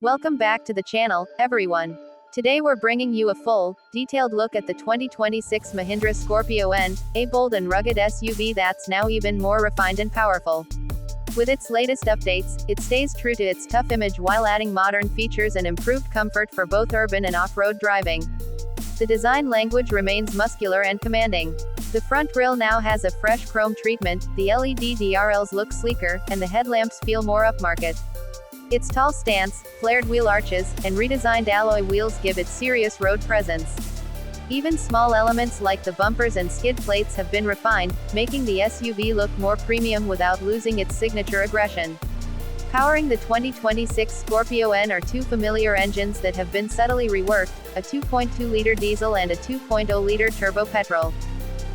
Welcome back to the channel, everyone. Today we're bringing you a full, detailed look at the 2026 Mahindra Scorpio N, a bold and rugged SUV that's now even more refined and powerful. With its latest updates, it stays true to its tough image while adding modern features and improved comfort for both urban and off-road driving. The design language remains muscular and commanding. The front grille now has a fresh chrome treatment, the LED DRLs look sleeker, and the headlamps feel more upmarket. Its tall stance, flared wheel arches, and redesigned alloy wheels give it serious road presence. Even small elements like the bumpers and skid plates have been refined, making the SUV look more premium without losing its signature aggression. Powering the 2026 Scorpio N are two familiar engines that have been subtly reworked, a 2.2-liter diesel and a 2.0-liter turbo petrol.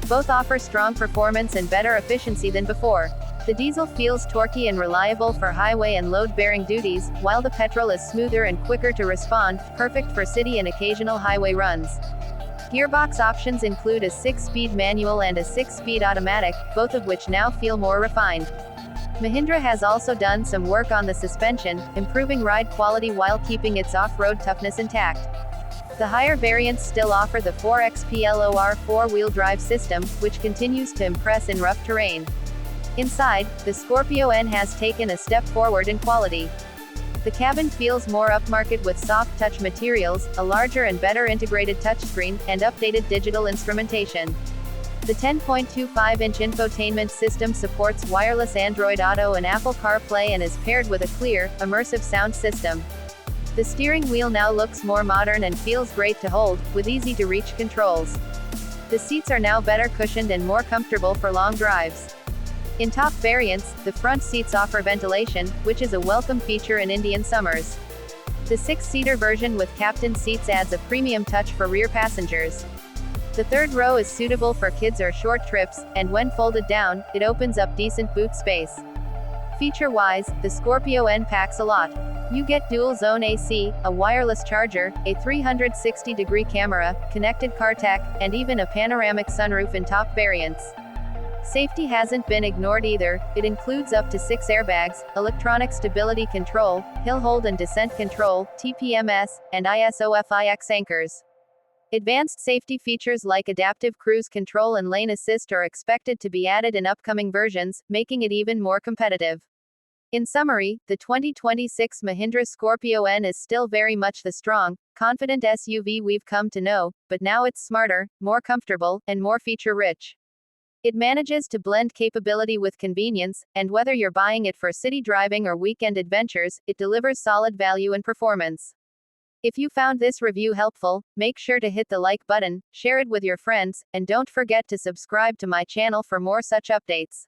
Both offer strong performance and better efficiency than before. The diesel feels torquey and reliable for highway and load-bearing duties, while the petrol is smoother and quicker to respond, perfect for city and occasional highway runs. Gearbox options include a 6-speed manual and a 6-speed automatic, both of which now feel more refined. Mahindra has also done some work on the suspension, improving ride quality while keeping its off-road toughness intact. The higher variants still offer the 4xPLOR four-wheel drive system, which continues to impress in rough terrain. Inside, the Scorpio N has taken a step forward in quality. The cabin feels more upmarket with soft touch materials, a larger and better integrated touchscreen, and updated digital instrumentation. The 10.25-inch infotainment system supports wireless Android Auto and Apple CarPlay and is paired with a clear, immersive sound system. The steering wheel now looks more modern and feels great to hold, with easy-to-reach controls. The seats are now better cushioned and more comfortable for long drives. In top variants, the front seats offer ventilation, which is a welcome feature in Indian summers. The 6-seater version with captain seats adds a premium touch for rear passengers. The third row is suitable for kids or short trips, and when folded down, it opens up decent boot space. Feature-wise, the Scorpio N packs a lot. You get dual-zone AC, a wireless charger, a 360-degree camera, connected car tech, and even a panoramic sunroof in top variants. Safety hasn't been ignored either. It includes up to 6 airbags, electronic stability control, hill hold and descent control, TPMS, and ISO-FIX anchors. Advanced safety features like adaptive cruise control and lane assist are expected to be added in upcoming versions, making it even more competitive. In summary, the 2026 Mahindra Scorpio N is still very much the strong, confident SUV we've come to know, but now it's smarter, more comfortable, and more feature-rich. It manages to blend capability with convenience, and whether you're buying it for city driving or weekend adventures, it delivers solid value and performance. If you found this review helpful, make sure to hit the like button, share it with your friends, and don't forget to subscribe to my channel for more such updates.